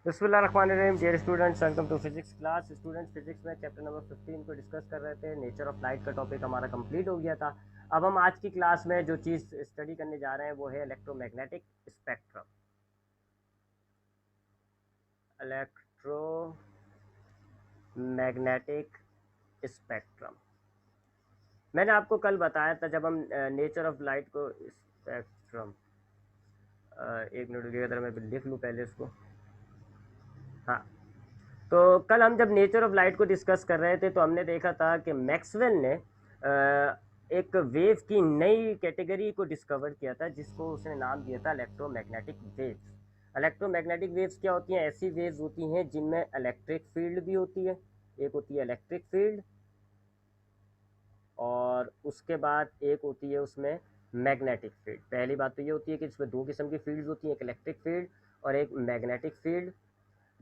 बिस्मिल्लाहिर्रहमानिर्रहीम। Dear students, welcome to physics class. Students, physics में chapter number 15 को discuss कर रहे थे। नेचर ऑफ लाइट का टॉपिक हमारा कंप्लीट हो गया था। अब हम आज की क्लास में जो चीज़ स्टडी करने जा रहे हैं वो है इलेक्ट्रोमैग्नेटिक स्पेक्ट्रम। इलेक्ट्रोमैग्नेटिक स्पेक्ट्रम मैंने आपको कल बताया था जब हम नेचर ऑफ लाइट को स्पेक्ट्रम, एक मिनट रुकिएगा, जरा मैं लिख लूँ पहले इसको। हाँ, तो कल हम जब नेचर ऑफ लाइट को डिस्कस कर रहे थे तो हमने देखा था कि मैक्सवेल ने एक वेव की नई कैटेगरी को डिस्कवर किया था जिसको उसने नाम दिया था इलेक्ट्रोमैग्नेटिक वेव्स। इलेक्ट्रोमैग्नेटिक वेव्स क्या होती हैं? ऐसी वेव्स होती हैं जिनमें इलेक्ट्रिक फील्ड भी होती है। एक होती है इलेक्ट्रिक फील्ड और उसके बाद एक होती है उसमें मैग्नेटिक फील्ड। पहली बात तो ये होती है कि इसमें दो किस्म की फील्ड्स होती हैं, एक इलेक्ट्रिक फील्ड और एक मैग्नेटिक फील्ड।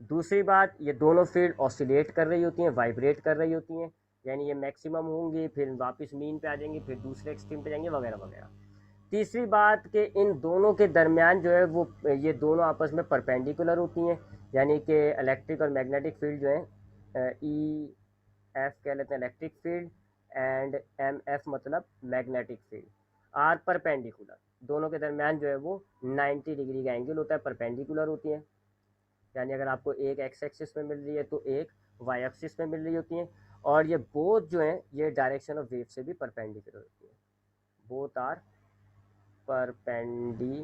दूसरी बात, ये दोनों फील्ड ऑसिलेट कर रही होती हैं, वाइब्रेट कर रही होती हैं, यानी ये मैक्सिमम होंगी फिर वापस मीन पे आ जाएंगी, फिर दूसरे एक्सट्रीम पे जाएंगे, वगैरह वगैरह। तीसरी बात कि इन दोनों के दरमियान जो है वो ये दोनों आपस में परपेंडिकुलर होती हैं, यानी कि इलेक्ट्रिक और मैग्नेटिक फील्ड जो है ई एफ कह लेते हैं electric field and M F मतलब मैग्नेटिक फील्ड, आर परपेंडिकुलर। दोनों के दरमियान जो है वो 90 डिग्री का एंगल होता है, परपेंडिकुलर होती हैं। यानी अगर आपको एक एक्स एक्सिस में मिल रही है तो एक वाई एक्सिस में मिल रही होती हैं, और ये बोथ जो हैं ये डायरेक्शन ऑफ वेव से भी परपेंडिकुलर होती हैं। Both are perpendicular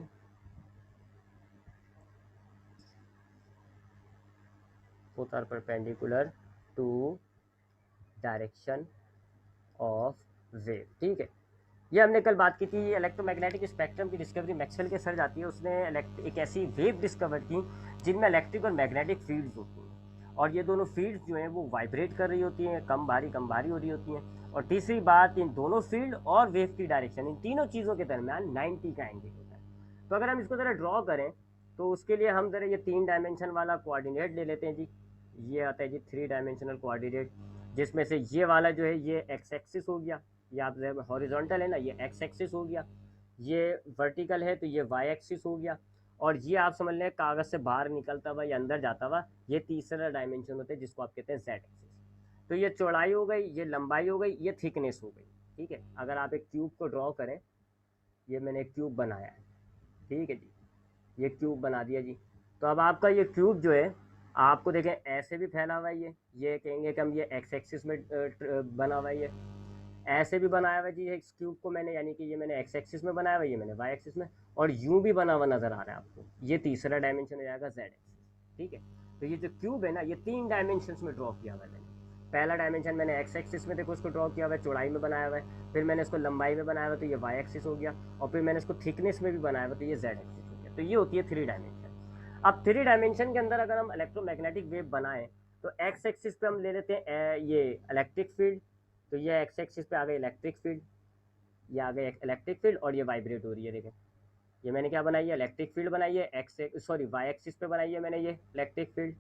both are perpendicular to direction of wave. ठीक है, ये हमने कल बात की थी। इलेक्ट्रोमैग्नेटिक स्पेक्ट्रम की डिस्कवरी मैक्सवेल के सर जाती है। उसने एक ऐसी वेव डिस्कवर की जिनमें इलेक्ट्रिक और मैग्नेटिक फील्ड्स होती हैं, और ये दोनों फील्ड्स जो हैं वो वाइब्रेट कर रही होती हैं, कम भारी हो रही होती हैं। और तीसरी बात, इन दोनों फील्ड और वेव की डायरेक्शन, इन तीनों चीज़ों के दरमियान 90 का एंगल होता है। तो अगर हम इसको ज़रा ड्रॉ करें तो उसके लिए हम ज़रा ये 3 डायमेंशन वाला कोऑर्डिनेट ले लेते हैं जी। ये आता है जी 3 डायमेंशनल कोऑर्डिनेट, जिसमें से ये वाला जो है ये एक्स एक्सिस हो गया, ये आप हॉरिजॉन्टल है ना, ये एक्स एक्सिस हो गया। ये वर्टिकल है तो ये वाई एक्सिस हो गया। और ये आप समझ लें कागज़ से बाहर निकलता हुआ या अंदर जाता हुआ ये तीसरा डायमेंशन होता है जिसको आप कहते हैं जेड एक्सिस। तो ये चौड़ाई हो गई, ये लंबाई हो गई, ये थिकनेस हो गई। ठीक है, अगर आप एक क्यूब को ड्रॉ करें, ये मैंने एक क्यूब बनाया है, ठीक है जी, ये क्यूब बना दिया जी। तो अब आपका ये क्यूब जो है आपको देखें ऐसे भी फैला हुआ है, ये कहेंगे कि हम ये एक्स एक्सिस में बना हुआ है, ये ऐसे भी बनाया हुआ है जी इस क्यूब को मैंने, यानी कि ये मैंने एक्स एक्सिस में बनाया हुआ है, ये मैंने वाई एक्सिस में, और यूं भी बना हुआ नजर आ रहा है आपको। ये तीसरा डायमेंशन हो जाएगा जेड एक्सिस। ठीक है, तो ये जो क्यूब है ना ये 3 डायमेंशन में ड्रॉ किया हुआ है मैंने। पहला डायमेंशन मैंने एक्स एक्सिस में देखो इसको ड्रॉ किया हुआ है, चौड़ाई में बनाया हुआ है, फिर मैंने इसको लंबाई में बनाया हुआ तो ये वाई एक्सिस हो गया, और फिर मैंने इसको थिकनेस में भी बनाया हुआ तो ये जेड एक्सिस हो गया। तो ये होती है 3 डायमेंशन। अब 3 डायमेंशन के अंदर अगर हम इलेक्ट्रोमैग्नेटिक वेव बनाएं तो एक्स एक्सिस पे हम ले लेते हैं ये इलेक्ट्रिक फील्ड। तो ये एक्स एक्सिस पे आ गई इलेक्ट्रिक फील्ड, ये आ गई इलेक्ट्रिक फील्ड, और ये वाइब्रेट हो रही है। देखें ये मैंने क्या बनाई है, इलेक्ट्रिक फील्ड बनाई है, वाई एक्सिस पे बनाई है मैंने ये इलेक्ट्रिक फील्ड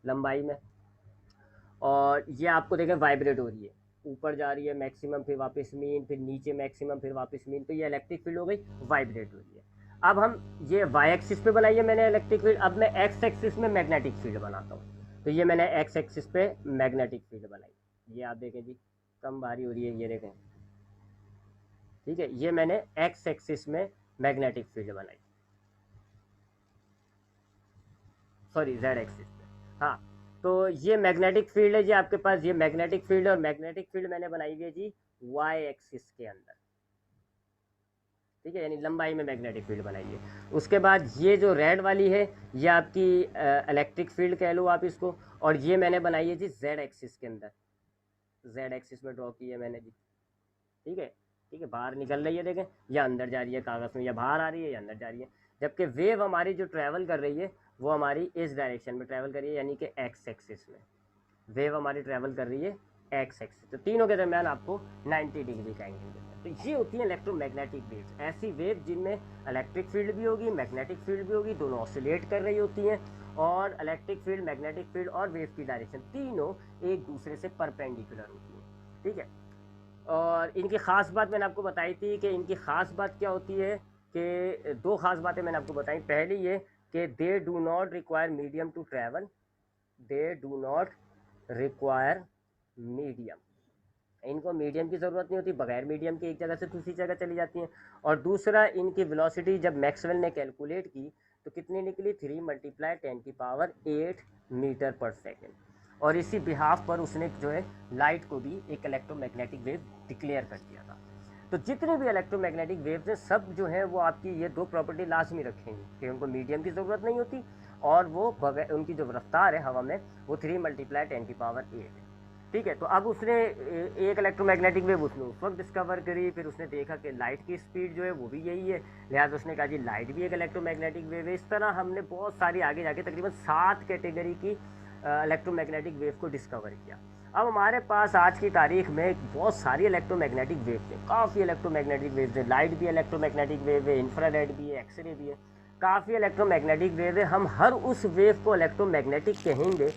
लंबाई में, और ये आपको देखें वाइब्रेट हो रही है, ऊपर जा रही है मैक्सिमम, फिर वापस मीन, फिर नीचे मैक्सिमम, फिर वापस मीन। तो ये इलेक्ट्रिक फील्ड हो गई, वाइब्रेट हो रही है। अब हम ये वाई एक्सिस पे बनाई है मैंने इलेक्ट्रिक फील्ड, अब मैं एक्स एक्सिस में मैग्नेटिक फील्ड बनाता हूँ। तो ये मैंने एक्स एक्सिस पे मैग्नेटिक फील्ड बनाई, ये आप देखें जी कम भारी हो रही है, ये देखें। ठीक है, ये मैंने एक्स एक्सिस में मैग्नेटिक फील्ड बनाई, सॉरी जेड एक्सिस पे। हाँ, तो ये मैग्नेटिक फील्ड है जी आपके पास, ये मैग्नेटिक फील्ड है, और मैग्नेटिक फील्ड मैंने बनाई हुई है जी वाई एक्सिस के अंदर। ठीक है, यानी लंबाई में मैग्नेटिक फील्ड बनाई है। उसके बाद ये जो रेड वाली है ये आपकी इलेक्ट्रिक फील्ड कह लो आप इसको, और ये मैंने बनाई है जी जेड एक्सिस के अंदर, जेड एक्सिस में ड्रॉ की है मैंने जी। ठीक है, ठीक है, बाहर निकल रही है देखें, या अंदर जा रही है कागज़ में, या बाहर आ रही है या अंदर जा रही है। जबकि वेव हमारी जो ट्रैवल कर रही है वो हमारी इस डायरेक्शन में ट्रैवल कर रही है, यानी कि एक्स एक्सिस में वेव हमारी ट्रैवल कर रही है एक्स एक्सिस। तो तीनों के दरमियान आपको 90 डिग्री का एंगल देता है। तो ये होती है इलेक्ट्रोमैग्नेटिक वेव्स, ऐसी वेव जिनमें इलेक्ट्रिक फील्ड भी होगी, मैग्नेटिक फील्ड भी होगी, दोनों ऑसिलेट कर रही होती हैं, और इलेक्ट्रिक फील्ड, मैग्नेटिक फील्ड और वेव की डायरेक्शन तीनों एक दूसरे से परपेंडिकुलर होती है। ठीक है, और इनकी ख़ास बात मैंने आपको बताई थी कि इनकी ख़ास बात क्या होती है कि 2 ख़ास बातें मैंने आपको बताई। पहली ये कि they do not require medium to travel, they do not require medium, इनको मीडियम की ज़रूरत नहीं होती, बगैर मीडियम के एक जगह से दूसरी जगह चली जाती हैं। और दूसरा, इनकी वेलोसिटी जब मैक्सवेल ने कैलकुलेट की तो कितनी निकली, 3 × 10⁸ मीटर पर सेकेंड। और इसी बिहाफ पर उसने जो है लाइट को भी एक इलेक्ट्रोमैग्नेटिक वेव डिक्लेयर कर दिया था। तो जितने भी इलेक्ट्रोमैग्नेटिक वेव्स हैं सब जो है वो आपकी ये दो प्रॉपर्टी लाजमी रखेंगे कि उनको मीडियम की ज़रूरत नहीं होती और वो बगैर उनकी जो रफ्तार है हवा में वो 3 × 10⁸ है। ठीक है, तो अब उसने एक इलेक्ट्रोमैग्नेटिक वेव उसने उस वक्त डिस्कवर करी, फिर उसने देखा कि लाइट की स्पीड जो है वो भी यही है, लिहाजा उसने कहा जी लाइट भी एक इलेक्ट्रोमैग्नेटिक वेव है। इस तरह हमने बहुत सारी आगे जाके तकरीबन 7 कैटेगरी की इलेक्ट्रोमैग्नेटिक वेव को डिस्कवर किया। अब हमारे पास आज की तारीख में बहुत सारी इलेक्ट्रोमैग्नेटिक वेव्स हैं, काफ़ी इलेक्ट्रोमैग्नेटिक वेव्स हैं, लाइट भी इलेक्ट्रोमैग्नेटिक वेव है, इंफ्रारेड भी है, एक्सरे भी है, काफ़ी इलेक्ट्रोमैग्नेटिक वेव है। हम हर उस वेव को इलेक्ट्रोमैग्नेटिक कहेंगे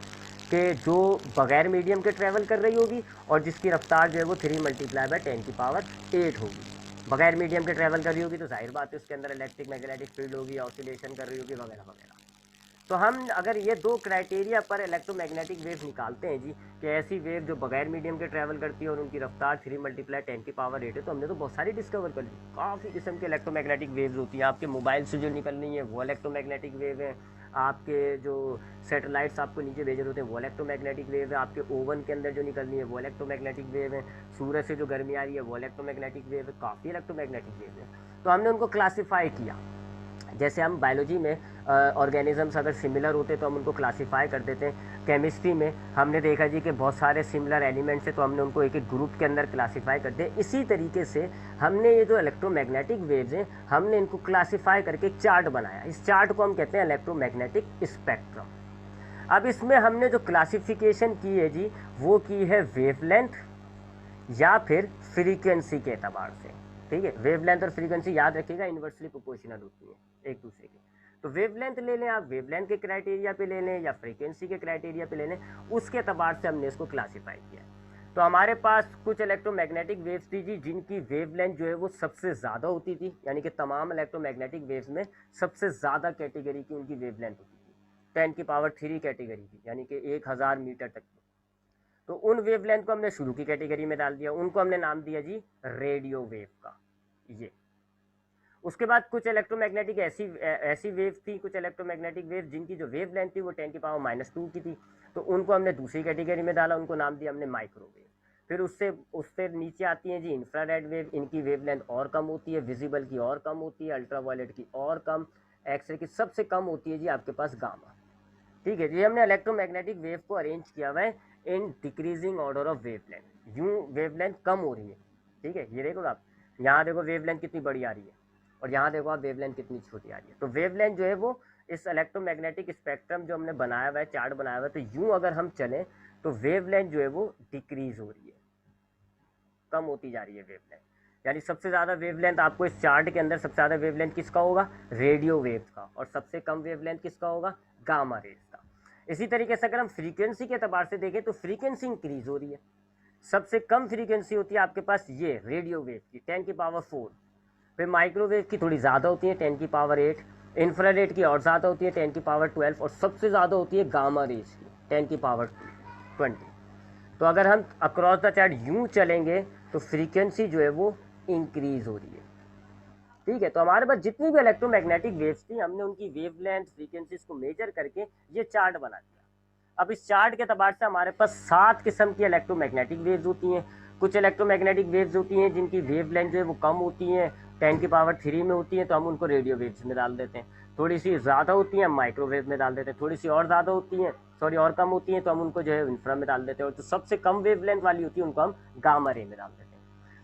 कि जो बगैर मीडियम के ट्रैवल कर रही होगी और जिसकी रफ्तार जो है वो 3 × 10⁸ होगी। बगैर मीडियम के ट्रैवल कर रही होगी तो जाहिर बात है उसके अंदर इलेक्ट्रिक मैग्नेटिक फील्ड होगी, ऑसिलेशन कर रही होगी वगैरह वगैरह। तो हम अगर ये दो क्राइटेरिया पर इलेक्ट्रोमैग्नेटिक वेव निकालते हैं जी कि ऐसी वेव जो बगैर मीडियम के ट्रैवल करती है और उनकी रफ्तार 3 × 10⁸ है, तो हमने तो बहुत सारी डिस्कवर कर ली। काफ़ी किस्म के इलेक्ट्रोमैग्नेटिक वेव्स होती हैं, आपके मोबाइल से जो निकल रही है वो इलेक्ट्रोमैग्नेटिक वेव है, आपके जो सैटेलाइट्स आपको नीचे भेजे होते हैं वो इलेक्ट्रोमैग्नेटिक वेव है, आपके ओवन के अंदर जो निकल रही है वो इलेक्ट्रोमैग्नेटिक वेव है, सूरज से जो गर्मी आ रही है वो इलेक्ट्रोमैग्नेटिक वेव है, काफ़ी इलेक्ट्रोमैग्नेटिक वेव है। तो हमने उनको क्लासीफाई किया। जैसे हम बायोलॉजी में ऑर्गेनिजम्स अगर सिमिलर होते तो हम उनको क्लासीफाई कर देते हैं, केमिस्ट्री में हमने देखा जी कि बहुत सारे सिमिलर एलिमेंट्स हैं तो हमने उनको एक एक ग्रुप के अंदर क्लासीफाई कर दिया। इसी तरीके से हमने ये जो इलेक्ट्रोमैग्नेटिक वेव्स हैं हमने इनको क्लासीफाई करके एक चार्ट बनाया। इस चार्ट को हम कहते हैं इलेक्ट्रोमैग्नेटिक स्पेक्ट्रम। अब इसमें हमने जो क्लासिफिकेशन की है जी वो की है वेवलेंथ या फिर फ्रीक्वेंसी के एतबार से। ठीक है, वेवलेंथ और फ्रीक्वेंसी याद रखिएगा इन्वर्सली प्रोपोर्शनल होती है एक दूसरे के। तो वेवलेंथ ले लें आप, वेवलेंथ के क्राइटेरिया पे ले लें या फ्रीक्वेंसी के क्राइटेरिया पे ले लें, उसके एतबार से हमने इसको क्लासीफाई किया। तो हमारे पास कुछ इलेक्ट्रोमैग्नेटिक वेव्स थी जी जिनकी वेवलेंथ जो है वो सबसे ज़्यादा होती थी, यानी कि तमाम इलेक्ट्रोमैग्नेटिक वेव्स में सबसे ज़्यादा कैटेगरी की उनकी वेवलेंथ होती थी, 10⁻³ कैटेगरी की, यानी कि 1000 मीटर तक की। तो उन वेवलेंथ को हमने शुरू की कैटेगरी में डाल दिया, उनको हमने नाम दिया जी रेडियो वेव का। ये उसके बाद कुछ इलेक्ट्रोमैग्नेटिक ऐसी वेव थी, कुछ इलेक्ट्रोमैग्नेटिक वेव जिनकी जो वेवलेंथ थी वो 10⁻² की थी, तो उनको हमने दूसरी कैटेगरी में डाला, उनको नाम दिया हमने माइक्रोवेव। फिर उससे नीचे आती हैं जी इंफ्रारेड वेव, इनकी वेवलेंथ और कम होती है, विजिबल की और कम होती है, अल्ट्रावायलेट की और कम, एक्सरे की सबसे कम होती है जी आपके पास गामा। ठीक है जी, हमने इलेक्ट्रोमैग्नेटिक वेव को अरेंज किया हुआ है in decreasing order of wavelength. यूं वेवलेंथ कम हो रही है, ठीक है, ये देखो आप, यहाँ देखो वेवलेंथ कितनी बड़ी आ रही है और यहाँ देखो आप वेवलेंथ कितनी छोटी आ रही है। तो वेवलेंथ जो है वो इस इलेक्ट्रोमैग्नेटिक स्पेक्ट्रम जो हमने बनाया हुआ है, चार्ट बनाया हुआ है, तो यूं अगर हम चलें तो वेवलेंथ जो है वो डिक्रीज हो रही है, कम होती जा रही है वेवलेंथ। यानी सबसे ज़्यादा वेवलेंथ आपको इस चार्ट के अंदर सबसे ज़्यादा वेवलेंथ किसका होगा, रेडियो वेव का, और सबसे कम वेवलेंथ किसका होगा, गामा रेज का। इसी तरीके से अगर हम फ्रीक्वेंसी के एतबार से देखें तो फ्रीक्वेंसी इंक्रीज हो रही है। सबसे कम फ्रीक्वेंसी होती है आपके पास ये रेडियो वेव की 10⁻⁴, फिर माइक्रोवेव की थोड़ी ज़्यादा होती है 10⁻⁸, इंफ्रारेड की और ज़्यादा होती है 10⁻12, और सबसे ज़्यादा होती है गामा रेज की 10⁻20। तो अगर हम अक्रॉस द चार्ट यूं चलेंगे तो फ्रीक्वेंसी जो है वो इंक्रीज हो रही है। ठीक है, तो हमारे पास जितनी भी इलेक्ट्रोमैग्नेटिक वेव्स थी हमने उनकी वेवलेंथ फ्रीक्वेंसीज को मेजर करके ये चार्ट बना दिया। अब इस चार्ट के एतबार से हमारे पास 7 किस्म की इलेक्ट्रोमैग्नेटिक वेव्स होती हैं। कुछ इलेक्ट्रोमैग्नेटिक वेव्स होती हैं जिनकी वेवलेंथ जो है वो कम होती हैं, 10⁻³ में होती हैं, तो हम उनको रेडियो वेव्स में डाल देते हैं। थोड़ी सी ज़्यादा होती हैं माइक्रोवेव में डाल देते हैं, थोड़ी सी और ज़्यादा होती हैं, सॉरी और कम होती हैं, तो हम उनको जो है इंफ्रा में डाल देते हैं, और जो सबसे कम वेवलेंथ वाली होती है उनको हम गामा रे में डाल देते हैं।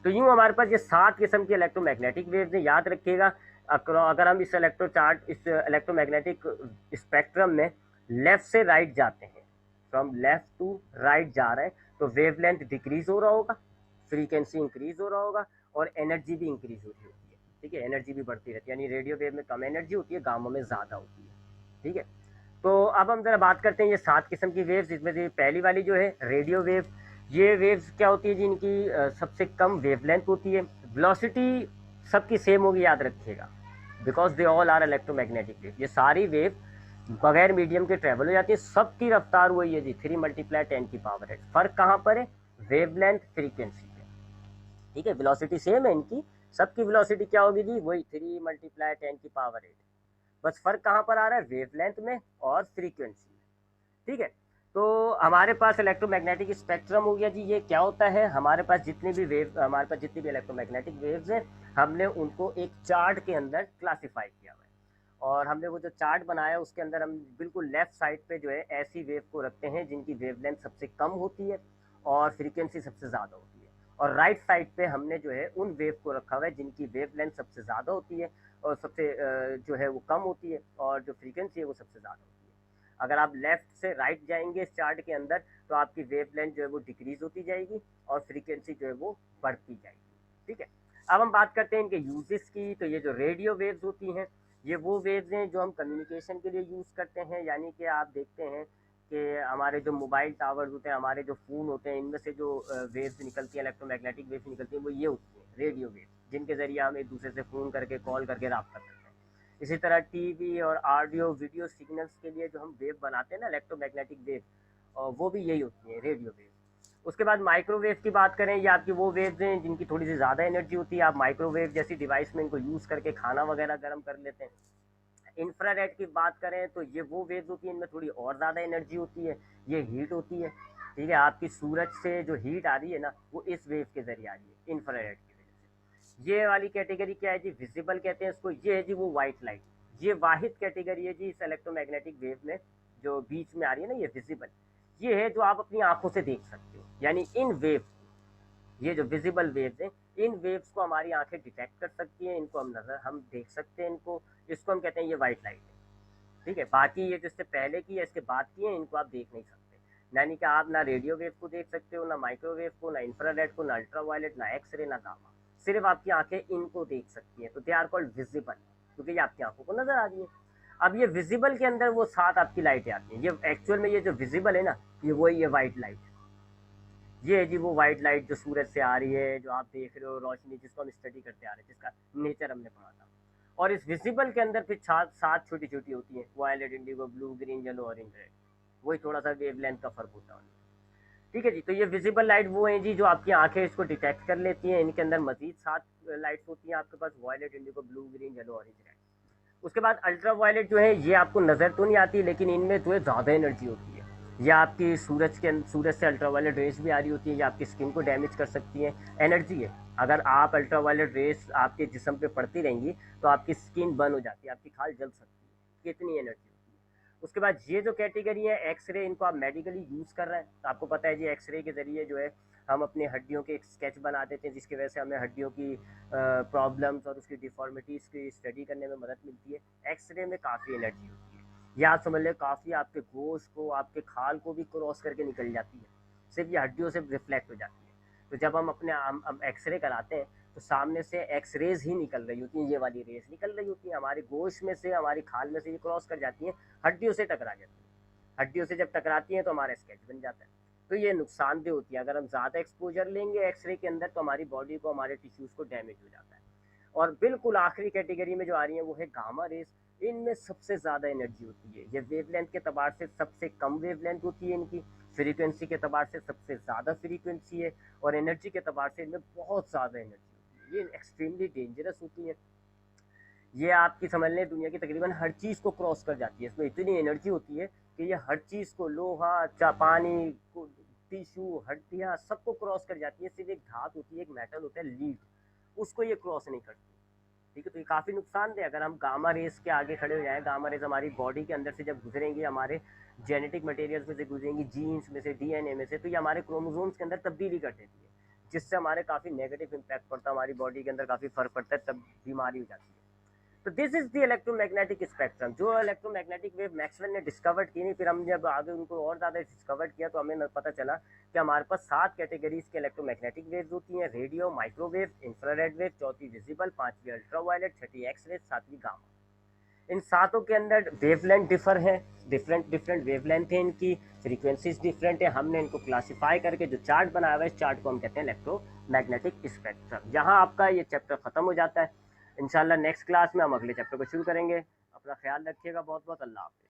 तो यूँ हमारे पास ये 7 किस्म की इलेक्ट्रोमैग्नेटिक वेव्स हैं। याद रखिएगा, अगर हम इस इलेक्ट्रोमैग्नेटिक स्पेक्ट्रम में लेफ्ट से राइट जाते हैं, फ्रॉम लेफ्ट टू राइट जा रहे हैं, तो वेवलेंथ डिक्रीज हो रहा होगा, फ्रीक्वेंसी इंक्रीज हो रहा होगा, और एनर्जी भी इंक्रीज हो रही होती है। ठीक है, एनर्जी भी बढ़ती रहती है, यानी रेडियो वेव में कम एनर्जी होती है, गामा में ज़्यादा होती है। ठीक है, तो अब हम जरा बात करते हैं ये 7 किस्म की वेव्स। इसमें से पहली वाली जो है रेडियो वेव, ये वेव्स क्या होती है जी, इनकी सबसे कम वेवलेंथ होती है, वेलोसिटी सबकी सेम होगी, याद रखिएगा, because they all are electromagnetic wave. ये सारी वेव बगैर मीडियम के ट्रेवल हो जाती है, सबकी रफ्तार वही है जी 3 × 10⁻⁸। फर्क कहाँ पर है? वेवलेंथ फ्रीक्वेंसी पे, ठीक है। वेलोसिटी सेम है इनकी, सबकी वेलोसिटी क्या होगी जी? वही 3 × 10⁸। बस फर्क कहाँ पर आ रहा है? वेवलेंथ में और फ्रीक्वेंसी में, ठीक है। तो हमारे पास इलेक्ट्रोमैग्नेटिक स्पेक्ट्रम हो गया जी। ये क्या होता है? हमारे पास जितनी भी वेव, हमारे पास जितनी भी इलेक्ट्रोमैग्नेटिक वेव्स हैं, हमने उनको एक चार्ट के अंदर क्लासिफाई किया हुआ है। और हमने वो जो चार्ट बनाया उसके अंदर हम बिल्कुल लेफ्ट साइड पे जो है ऐसी वेव को रखते हैं जिनकी वेवलेंथ सबसे कम होती है और फ्रीक्वेंसी सबसे ज़्यादा होती है। और राइट साइड पे हमने जो है उन वेव को रखा हुआ है जिनकी वेवलेंथ सबसे ज़्यादा होती है और सबसे जो है वो कम होती है, और जो फ्रीक्वेंसी है वो सबसे ज़्यादा होती है। अगर आप लेफ्ट से राइट जाएंगे इस चार्ट के अंदर तो आपकी वेवलेंथ जो है वो डिक्रीज होती जाएगी और फ्रीक्वेंसी जो है वो बढ़ती जाएगी, ठीक है। अब हम बात करते हैं इनके यूजेस की। तो ये जो रेडियो वेव्स होती हैं, ये वो वेव्स हैं जो हम कम्युनिकेशन के लिए यूज़ करते हैं। यानी कि आप देखते हैं कि हमारे जो मोबाइल टावर्स होते हैं, हमारे जो फ़ोन होते हैं, इनमें से जो वेव्स निकलती हैं, इलेक्ट्रोमैग्नेटिक वेव्स निकलती हैं, वो ये होती हैं रेडियो वेव्स, जिनके ज़रिए हम एक दूसरे से फ़ोन करके, कॉल करके रब्ता करते हैं। इसी तरह टीवी और ऑडियो वीडियो सिग्नल्स के लिए जो हम वेव बनाते हैं ना, इलेक्ट्रोमैग्नेटिक वेव, और वो भी यही होती है, रेडियो वेव। उसके बाद माइक्रोवेव की बात करें, ये आपकी वो वेव्स हैं जिनकी थोड़ी सी ज़्यादा एनर्जी होती है। आप माइक्रोवेव जैसी डिवाइस में इनको यूज़ करके खाना वगैरह गर्म कर लेते हैं। इंफ्रारेड की बात करें तो ये वो वेव्स होती है, इनमें थोड़ी और ज़्यादा एनर्जी होती है, ये हीट होती है, ठीक है। आपकी सूरज से जो हीट आ रही है ना, वो इस वेव के ज़रिए आ रही है, इंफ्रारेड की वजह से। ये वाली कैटेगरी क्या है जी? विजिबल कहते हैं इसको। ये है जी वो वाइट लाइट, ये वाहिद कैटेगरी है जी इस इलेक्ट्रोमैग्नेटिक वेव में, जो बीच में आ रही है ना, ये विजिबल। ये है जो आप अपनी आंखों से देख सकते हो, यानी इन वेव, ये जो विजिबल वेव्स हैं, इन वेव्स को हमारी आंखें डिटेक्ट कर सकती हैं, इनको हम देख सकते हैं इनको। इसको हम कहते हैं ये वाइट लाइट है, ठीक है। बाकी ये जिससे पहले की है इसके बाद की है, इनको आप देख नहीं सकते। यानी कि आप ना रेडियो वेव को देख सकते हो, ना माइक्रोवेव को, ना इंफ्रारेड को, ना अल्ट्रावायलेट, ना एक्सरे, ना गामा। सिर्फ आपकी आंखें इनको देख सकती हैं, तो दे आर कॉल्ड विजिबल, क्योंकि ये आपकी आंखों को नजर आ रही है। अब ये विजिबल के अंदर वो 7 आपकी लाइटें आती हैं। ये एक्चुअल में ये जो विजिबल है ना, ये वही है वाइट लाइट। ये है जी वो वाइट लाइट जो सूरज से आ रही है, जो आप देख रहे हो रोशनी, जिसको हम स्टडी करते आ रहे हैं, जिसका नेचर हमने पढ़ा था। और इस विजिबल के अंदर फिर 7 छोटी छोटी होती हैं, violet, indigo, blue, green, yellow, orange, red. वही थोड़ा सा वेवलेंथ का फर्क होता है उनमें, ठीक है जी। तो ये विजिबल लाइट वो है जी जो आपकी आंखें इसको डिटेक्ट कर लेती हैं। इनके अंदर मजीद 7 लाइट्स होती हैं आपके पास, violet, indigo, blue, green, yellow, orange, red. उसके बाद अल्ट्रा वायलेट जो है, ये आपको नज़र तो नहीं आती, लेकिन इनमें जो है ज़्यादा एनर्जी होती है। ये आपकी सूरज से अल्ट्रा वायलेट रेस भी आ रही होती है, ये आपकी स्किन को डैमेज कर सकती है। एनर्जी है, अगर आप अल्ट्रा वायलेट रेस आपके जिस्म पे पड़ती रहेंगी तो आपकी स्किन बर्न हो जाती है, आपकी खाल जल सकती है, कितनी एनर्जी होती है। उसके बाद ये जो कैटेगरी है एक्सरे, इनको आप मेडिकली यूज़ कर रहे हैं, तो आपको पता है जी एक्सरे के ज़रिए जो है हम अपनी हड्डियों के एक स्केच बना देते हैं, जिसकी वजह से हमें हड्डियों की प्रॉब्लम्स और उसकी डिफॉर्मिटीज़ की स्टडी करने में मदद मिलती है। एक्सरे में काफ़ी एनर्जी होती है, या आप समझ लें काफ़ी आपके गोश्त को, आपके खाल को भी क्रॉस करके निकल जाती है, सिर्फ ये हड्डियों से रिफ्लेक्ट हो जाती है। तो जब हम एक्सरे कराते हैं तो सामने से एक्सरेज ही निकल रही होती हैं, ये वाली रेस निकल रही होती है हमारे गोश्त में से, हमारी खाल में से, ये क्रॉस कर जाती हैं, हड्डियों से टकरा जाती है। हड्डियों से जब टकराती हैं तो हमारा स्केच बन जाता है। तो ये नुकसानदेह होती है, अगर हम ज़्यादा एक्सपोजर लेंगे एक्सरे के अंदर तो हमारी बॉडी को, हमारे टिश्यूज़ को डैमेज हो जाता है। और बिल्कुल आखिरी कैटेगरी में जो आ रही है वो है गामा रेस। इनमें सबसे ज़्यादा एनर्जी होती है, ये वेवलेंथ के तबार से सबसे कम वेवलेंथ होती है इनकी, फ्रीक्वेंसी के तबार से सबसे ज़्यादा फ्रीक्वेंसी है, और एनर्जी के तबार से इनमें बहुत ज़्यादा एनर्जी होती है। ये एक्सट्रीमली डेंजरस होती है। ये आपकी समझ लें दुनिया की तकरीबन हर चीज़ को क्रॉस कर जाती है, इसमें इतनी एनर्जी होती है कि ये हर चीज़ को, लोहा, पानी को, टिश्यू, हड्डियाँ, सबको क्रॉस कर जाती है। सिर्फ एक धातु होती है, एक मेटल होता है लीड, उसको ये क्रॉस नहीं करती, ठीक है। तो ये काफ़ी नुकसानदेह, अगर हम गामा रेस के आगे खड़े हो जाएं, गामा रेस हमारी बॉडी के अंदर से जब गुजरेंगी, हमारे जेनेटिक मटेरियल्स में से गुजरेंगी, जीन्स में से, डीएनए में से, तो ये हमारे क्रोमोसोम्स के अंदर तब्दीली कर देती है, जिससे हमारे काफ़ी नेगेटिव इम्पैक्ट पड़ता है, हमारी बॉडी के अंदर काफ़ी फ़र्क पड़ता है, तब बीमारी हो जाती है। तो this is the electromagnetic spectrum, जो इलेक्ट्रोमैग्नेटिक वेव मैक्सवेल ने डिस्कवर्ड की नहीं, फिर हम जब आगे उनको और ज़्यादा डिस्कवर्ड किया तो हमें पता चला कि हमारे पास 7 कैटेगरीज के इलेक्ट्रोमैग्नेटिक वेव्स होती हैं, रेडियो, माइक्रोवेव, इंफ्रारेड वेव, चौथी विजिबल, 5वीं अल्ट्रावायलेट, 6ठी एक्सरे, 7वीं गामा। इन सातों के अंदर वेवलेंथ डिफर है, डिफरेंट डिफरेंट वेवलेंथ है इनकी, फ्रीक्वेंसीज डिफरेंट है। हमने इनको क्लासीफाई करके जो चार्ट बनाया हुआ है, इस चार्ट को हम कहते हैं इलेक्ट्रोमैग्नेटिक स्पेक्ट्रम। यहाँ आपका ये चैप्टर खत्म हो जाता है। इंशाल्लाह नेक्स्ट क्लास में हम अगले चैप्टर को शुरू करेंगे। अपना ख्याल रखिएगा। बहुत बहुत अल्लाह हाफ़िज़।